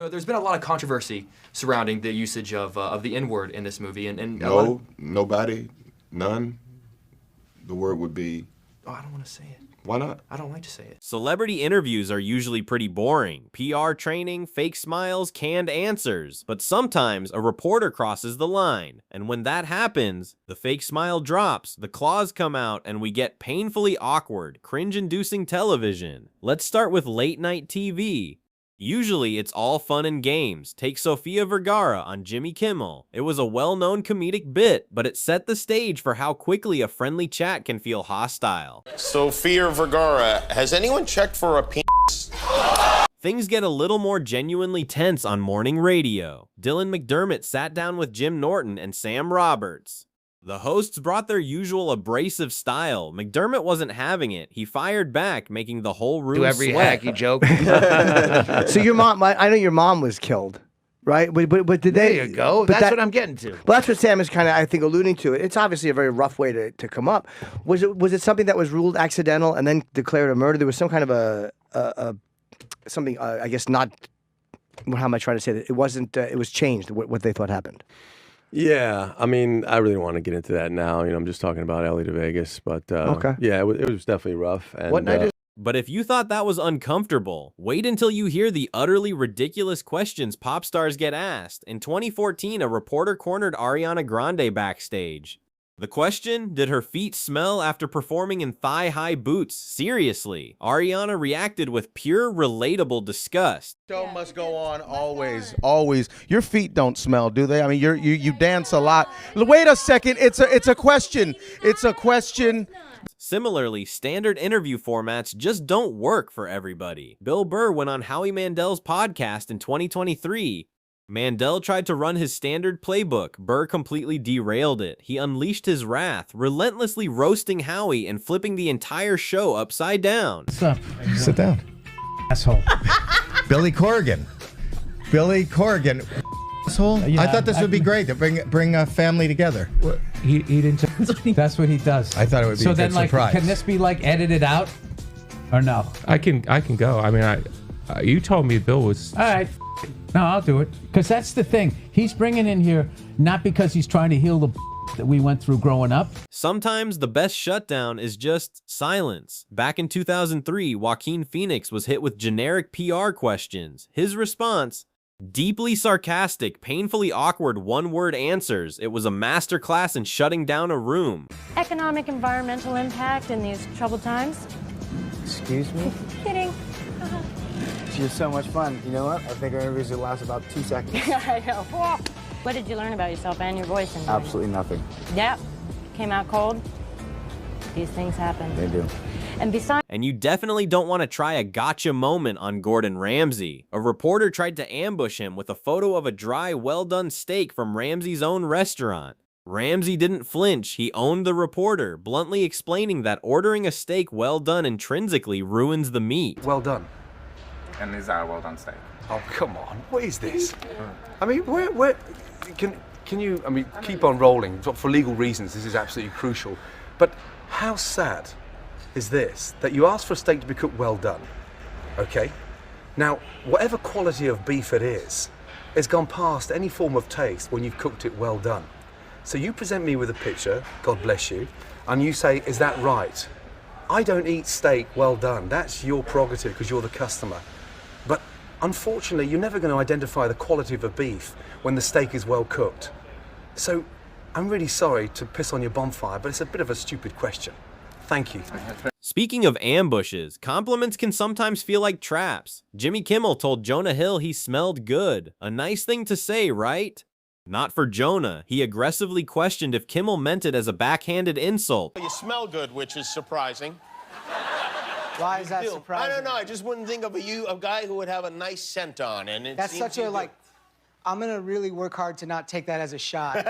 There's been a lot of controversy surrounding the usage of the N-word in this movie, and no, nobody, none. The word would be. Oh, I don't want to say it. Why not? I don't like to say it. Celebrity interviews are usually pretty boring. PR training, fake smiles, canned answers. But sometimes a reporter crosses the line. And when that happens, the fake smile drops, the claws come out, and we get painfully awkward, cringe-inducing television. Let's start with late-night TV. Usually, it's all fun and games. Take Sofia Vergara on Jimmy Kimmel. It was a well-known comedic bit, but it set the stage for how quickly a friendly chat can feel hostile. Sofia Vergara, has anyone checked for a penis? Things get a little more genuinely tense on morning radio. Dylan McDermott sat down with Jim Norton and Sam Roberts. The hosts brought their usual abrasive style. McDermott wasn't having it. He fired back, making the whole room do every sweat. hacky joke. So your mom, I know your mom was killed, right? But did they? There you go. That's what I'm getting to. Well, that's what Sam is kind of, I think, alluding to. It's obviously a very rough way to come up. Was it something that was ruled accidental and then declared a murder? There was some kind of something, I guess not. How am I trying to say that? It wasn't. It was changed. What they thought happened. Yeah, I mean, I really don't want to get into that now. You know, I'm just talking about LA to Vegas, but okay. Yeah, it was definitely rough. And, what night is? But if you thought that was uncomfortable, wait until you hear the utterly ridiculous questions pop stars get asked. In 2014, a reporter cornered Ariana Grande backstage. The question, did her feet smell after performing in thigh-high boots? Seriously. Ariana reacted with pure, relatable disgust. Show must go on always, always. Your feet don't smell, do they? I mean, you dance a lot. Wait a second, it's a question. It's a question. Similarly, standard interview formats just don't work for everybody. Bill Burr went on Howie Mandel's podcast in 2023. Mandel tried to run his standard playbook. Burr completely derailed it. He unleashed his wrath, relentlessly roasting Howie and flipping the entire show upside down. What's up? Sit down. Asshole. Billy Corrigan. Billy Corrigan. Asshole. Yeah, I thought this would be great to bring a family together. He didn't. That's what he does. I thought it would be so a then, good like, surprise. can this be like edited out, or no? I can go. I mean, you told me Bill was. All right. No, I'll do it. Because that's the thing. He's bringing in here not because he's trying to heal the that we went through growing up. Sometimes the best shutdown is just silence. Back in 2003, Joaquin Phoenix was hit with generic PR questions. His response, deeply sarcastic, painfully awkward one-word answers. It was a masterclass in shutting down a room. Economic environmental impact in these troubled times? Excuse me? Kidding. You're so much fun. You know what? I think our interviews will last about 2 seconds. I know. What did you learn about yourself and your voice? Absolutely nothing. Yeah. Came out cold. These things happen. They do. And besides... And you definitely don't want to try a gotcha moment on Gordon Ramsay. A reporter tried to ambush him with a photo of a dry, well-done steak from Ramsay's own restaurant. Ramsay didn't flinch. He owned the reporter, bluntly explaining that ordering a steak well done intrinsically ruins the meat. Well done. And is that a well done steak? Oh, come on. What is this? I mean, where can you, I mean, keep on rolling. For legal reasons, this is absolutely crucial. But how sad is this, that you ask for a steak to be cooked well done, okay? Now, whatever quality of beef it is, it's gone past any form of taste when you've cooked it well done. So you present me with a picture, God bless you, and you say, is that right? I don't eat steak well done. That's your prerogative because you're the customer. But unfortunately, you're never going to identify the quality of a beef when the steak is well cooked. So I'm really sorry to piss on your bonfire, but it's a bit of a stupid question. Thank you. Speaking of ambushes, compliments can sometimes feel like traps. Jimmy Kimmel told Jonah Hill he smelled good. A nice thing to say, right? Not for Jonah. He aggressively questioned if Kimmel meant it as a backhanded insult. You smell good, which is surprising. Why is that surprising? I don't know. I just wouldn't think of a guy who would have a nice scent on. And it That's such a, like, I'm going to really work hard to not take that as a shot.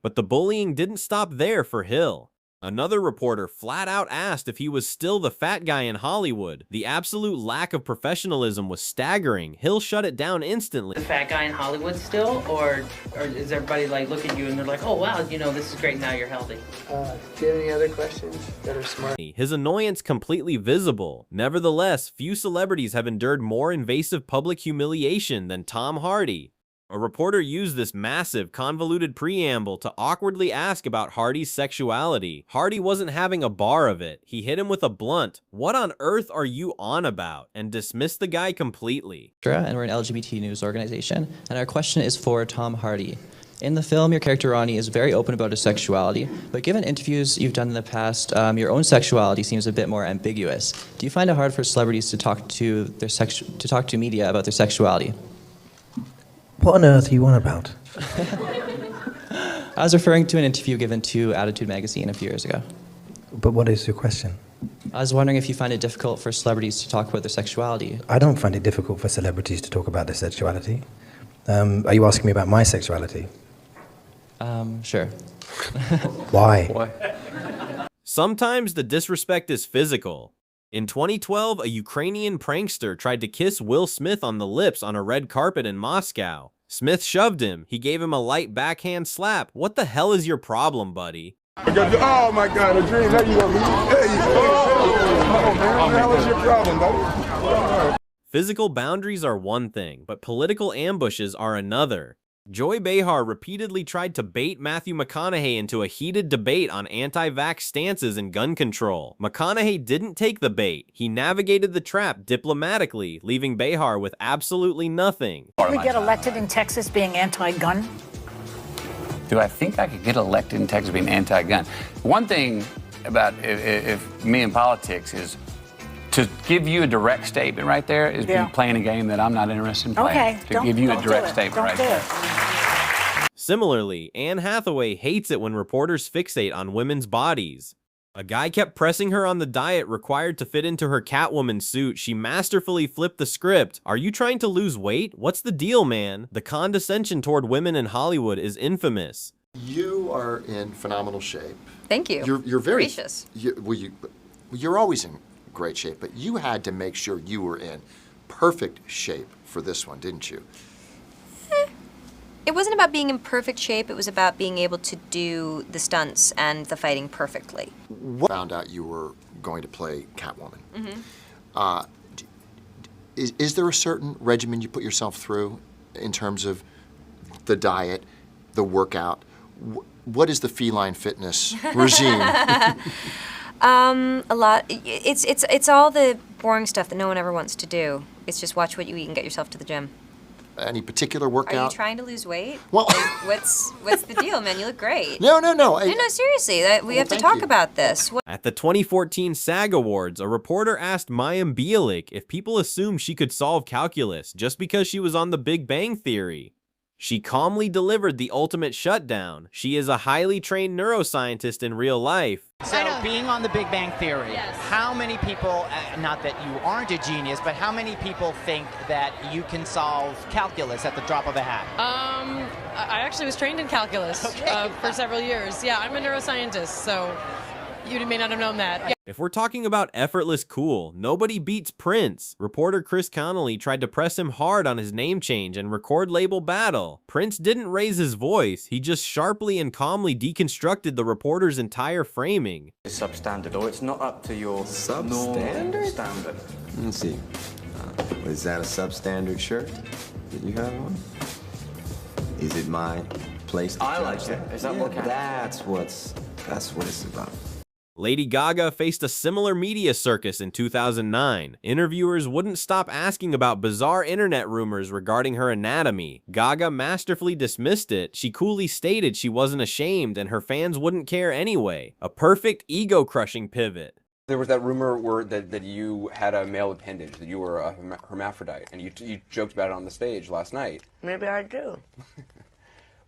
But the bullying didn't stop there for Hill. Another reporter flat out asked if he was still the fat guy in Hollywood. The absolute lack of professionalism was staggering. Hill shut it down instantly. The fat guy in Hollywood still, or is everybody like look at you and they're like, oh wow, you know, this is great, now you're healthy? Do you have any other questions that are smart? His annoyance completely visible. Nevertheless, few celebrities have endured more invasive public humiliation than Tom Hardy. A reporter used this massive, convoluted preamble to awkwardly ask about Hardy's sexuality. Hardy wasn't having a bar of it. He hit him with a blunt, "What on earth are you on about?" and dismissed the guy completely. And we're an LGBT news organization, and our question is for Tom Hardy. In the film, your character Ronnie is very open about his sexuality, but given interviews you've done in the past, your own sexuality seems a bit more ambiguous. Do you find it hard for celebrities to talk to media about their sexuality? What on earth are you on about? I was referring to an interview given to Attitude magazine a few years ago. But what is your question? I was wondering if you find it difficult for celebrities to talk about their sexuality. I don't find it difficult for celebrities to talk about their sexuality. Are you asking me about my sexuality? Sure. Why? Sometimes the disrespect is physical. In 2012, a Ukrainian prankster tried to kiss Will Smith on the lips on a red carpet in Moscow. Smith shoved him. He gave him a light backhand slap. What the hell is your problem, buddy? Oh my God, a dream. There you go. There you go. Oh man, what the hell is your problem, buddy? Physical boundaries are one thing, but political ambushes are another. Joy Behar repeatedly tried to bait Matthew McConaughey into a heated debate on anti-vax stances and gun control. McConaughey didn't take the bait. He navigated the trap diplomatically, leaving Behar with absolutely nothing. Could we get elected in Texas being anti-gun? Do I think I could get elected in Texas being anti-gun? One thing about if me in politics is to give you a direct statement right there is playing a game that I'm not interested in playing. Okay, to give you a direct statement right there. Similarly, Anne Hathaway hates it when reporters fixate on women's bodies. A guy kept pressing her on the diet required to fit into her Catwoman suit. She masterfully flipped the script. Are you trying to lose weight? What's the deal, man? The condescension toward women in Hollywood is infamous. You are in phenomenal shape. Thank you. You're very gracious. You're always in great shape, but you had to make sure you were in perfect shape for this one, didn't you? It wasn't about being in perfect shape. It was about being able to do the stunts and the fighting perfectly. Found out you were going to play Catwoman. Mm-hmm. Is there a certain regimen you put yourself through in terms of the diet, the workout? What is the feline fitness regime? A lot. It's all the boring stuff that no one ever wants to do. It's just watch what you eat and get yourself to the gym. Any particular workout? Are you trying to lose weight? Well, like, what's the deal, man? You look great. No. No, seriously. We have to talk about this. At the 2014 SAG Awards, a reporter asked Mayim Bialik if people assumed she could solve calculus just because she was on The Big Bang Theory. She calmly delivered the ultimate shutdown. She is a highly trained neuroscientist in real life. So, being on The Big Bang Theory, how many people, not that you aren't a genius, but how many people think that you can solve calculus at the drop of a hat? I actually was trained in calculus for several years. Yeah, I'm a neuroscientist, so you may not have known that. Yeah. If we're talking about effortless cool, nobody beats Prince. Reporter Chris Connolly tried to press him hard on his name change and record label battle. Prince didn't raise his voice, he just sharply and calmly deconstructed the reporter's entire framing. It's substandard, or it's not up to your substandard standard. Let me see. Is that a substandard shirt that you have on? Is it my place to I like it. Is that what counts? That's what it's about. Lady Gaga faced a similar media circus in 2009. Interviewers wouldn't stop asking about bizarre internet rumors regarding her anatomy. Gaga masterfully dismissed it. She coolly stated she wasn't ashamed and her fans wouldn't care anyway. A perfect ego-crushing pivot. There was that rumor that you had a male appendage, that you were a hermaphrodite, and you joked about it on the stage last night. Maybe I do.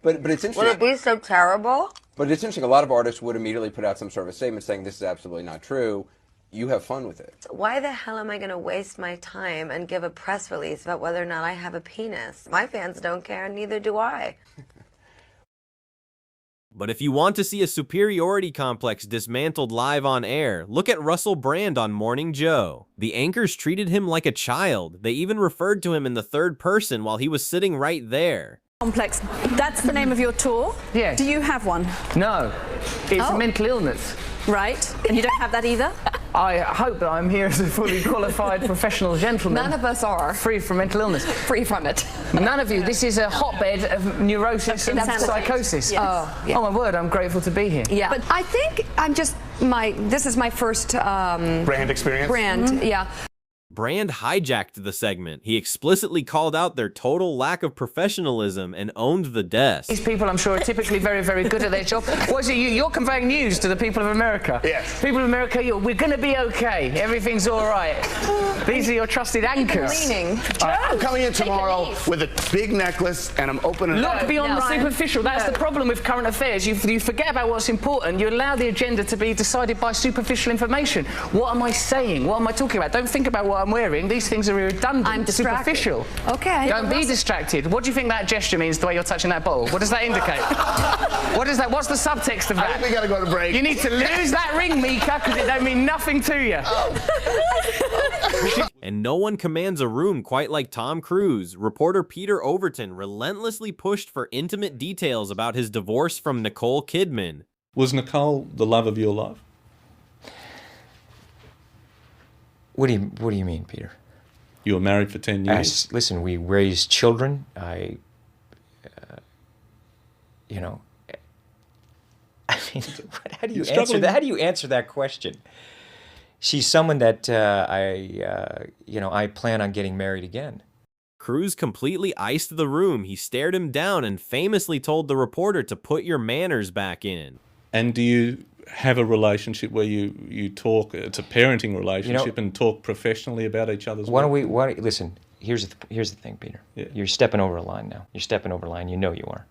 But it's interesting. Would it be so terrible? But it's interesting, a lot of artists would immediately put out some sort of a statement saying this is absolutely not true. You have fun with it. Why the hell am I going to waste my time and give a press release about whether or not I have a penis? My fans don't care, and neither do I. But if you want to see a superiority complex dismantled live on air, look at Russell Brand on Morning Joe. The anchors treated him like a child. They even referred to him in the third person while he was sitting right there. Complex. That's the name of your tour? Yes. Do you have one? No. It's mental illness. Right. And you don't have that either? I hope that I'm here as a fully qualified professional gentleman. None of us are. Free from mental illness. Free from it. None of you. This is a hotbed of neurosis and psychosis. Yes. Oh my word, I'm grateful to be here. Yeah. But I think this is my first brand experience. Brand, yeah. Brand hijacked the segment. He explicitly called out their total lack of professionalism and owned the desk. These people, I'm sure, are typically very, very good at their job. What is it? You're conveying news to the people of America. Yes. People of America, we're going to be okay. Everything's all right. These are your trusted anchors. I'm coming in tomorrow with a big necklace, and I'm opening. Look beyond the superficial. That's the problem with current affairs. You forget about what's important. You allow the agenda to be decided by superficial information. What am I saying? What am I talking about? Don't think about what I'm wearing. These things are redundant. I'm distracted. Superficial. Okay. Don't be distracted. What do you think that gesture means, the way you're touching that bottle? What does that indicate? What is that? What's the subtext of that? I think we gotta go to break. You need to lose that ring, Mika, because it don't mean nothing to you. And no one commands a room quite like Tom Cruise. Reporter Peter Overton relentlessly pushed for intimate details about his divorce from Nicole Kidman. Was Nicole the love of your life? What do you mean, Peter? You were married for 10 years. Listen, we raised children. You know, I mean, how do you answer that? How do you answer that question? She's someone that I plan on getting married again. Cruise completely iced the room. He stared him down and famously told the reporter to put your manners back in. And do you have a relationship where you talk, it's a parenting relationship, and talk professionally about each other's work? Listen, here's the thing, Peter. Yeah. You're stepping over a line now. You're stepping over a line. You know you are.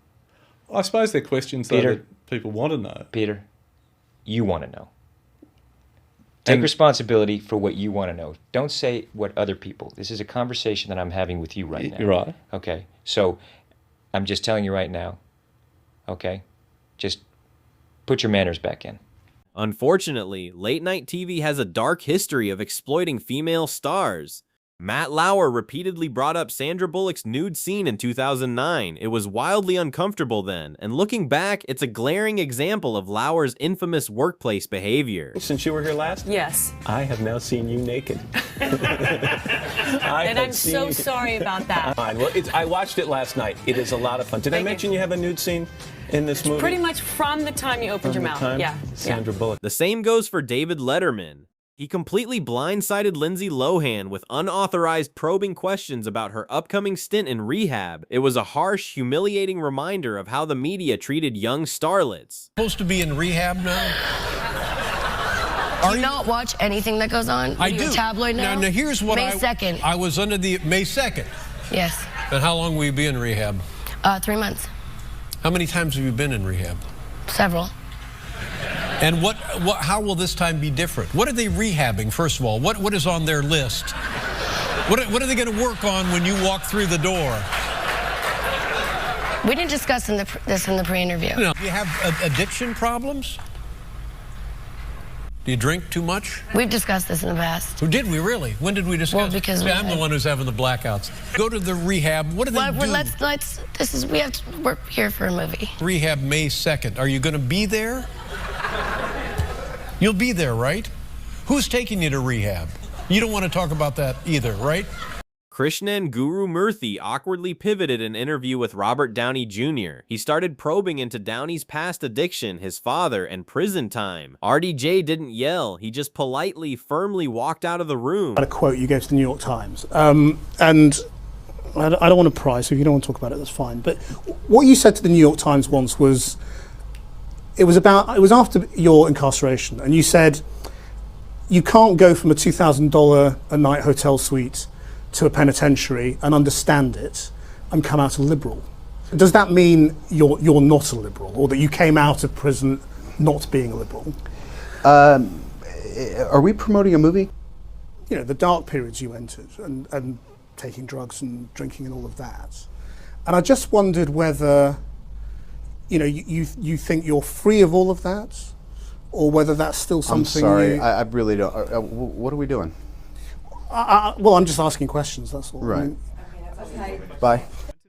I suppose they're questions though, that people want to know. Peter, you want to know. Take responsibility for what you want to know. Don't say what other people. This is a conversation that I'm having with you right now. You're right. Okay. So I'm just telling you right now. Okay? Just put your manners back in. Unfortunately, late-night TV has a dark history of exploiting female stars. Matt Lauer repeatedly brought up Sandra Bullock's nude scene in 2009. It was wildly uncomfortable then, and looking back, it's a glaring example of Lauer's infamous workplace behavior. Since you were here last? Yes. I have now seen you naked. And I'm so sorry about that. Fine. Well, I watched it last night. It is a lot of fun. Did I mention you have a nude scene in this movie? Pretty much from the time you opened your mouth. Yeah. Sandra Bullock. The same goes for David Letterman. He completely blindsided Lindsay Lohan with unauthorized probing questions about her upcoming stint in rehab. It was a harsh, humiliating reminder of how the media treated young starlets. Supposed to be in rehab now? Do you not watch anything that goes on? I do. Tabloid now? Now here's what May 2nd. I was under the May 2nd. Yes. And how long will you be in rehab? 3 months. How many times have you been in rehab? Several. And how will this time be different? What are they rehabbing, first of all? What is on their list? What are they going to work on when you walk through the door? We didn't discuss this in the pre-interview. No. Do you have addiction problems? Do you drink too much? We've discussed this in the past. Oh, did we really? When did we discuss? Well, because I'm the one who's having the blackouts. Go to the rehab. What do they do? We have to work here for a movie. Rehab May 2nd. Are you going to be there? You'll be there, right? Who's taking you to rehab? You don't want to talk about that either, right? Krishnan guru Murthy awkwardly pivoted an interview with Robert Downey Jr. He started probing into Downey's past addiction, his father, and prison time. RDJ didn't yell. He just politely, firmly walked out of the room. I had a quote you gave to the New York Times. And I don't want to pry, so if you don't want to talk about it, that's fine. But what you said to the New York Times once was, it was after your incarceration, and you said, you can't go from a $2,000 a night hotel suite to a penitentiary and understand it and come out a liberal. Does that mean you're not a liberal, or that you came out of prison not being a liberal? Are we promoting a movie? You know, the dark periods you entered, and taking drugs and drinking and all of that. And I just wondered whether you know, you think you're free of all of that, or whether that's still something. I'm sorry, I really don't. What are we doing? Well, I'm just asking questions. That's all. Right. Okay. Bye.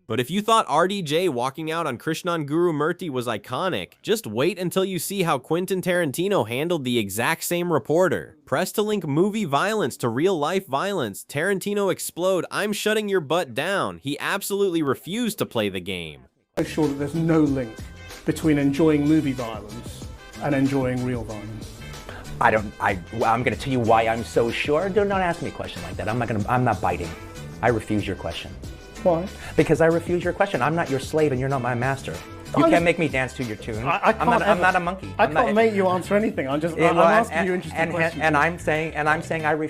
But if you thought RDJ walking out on Krishnan Guru Murthy was iconic, just wait until you see how Quentin Tarantino handled the exact same reporter. Press to link movie violence to real-life violence. Tarantino explode, I'm shutting your butt down. He absolutely refused to play the game. I'm sure that there's no link between enjoying movie violence and enjoying real violence. I'm going to tell you why I'm so sure. Don't ask me a question like that. I'm not biting. I refuse your question. Why? Because I refuse your question. I'm not your slave and you're not my master. You can't make me dance to your tune. I'm not a monkey. I can't make you answer anything. I'm asking you interesting questions. And I'm saying I refuse.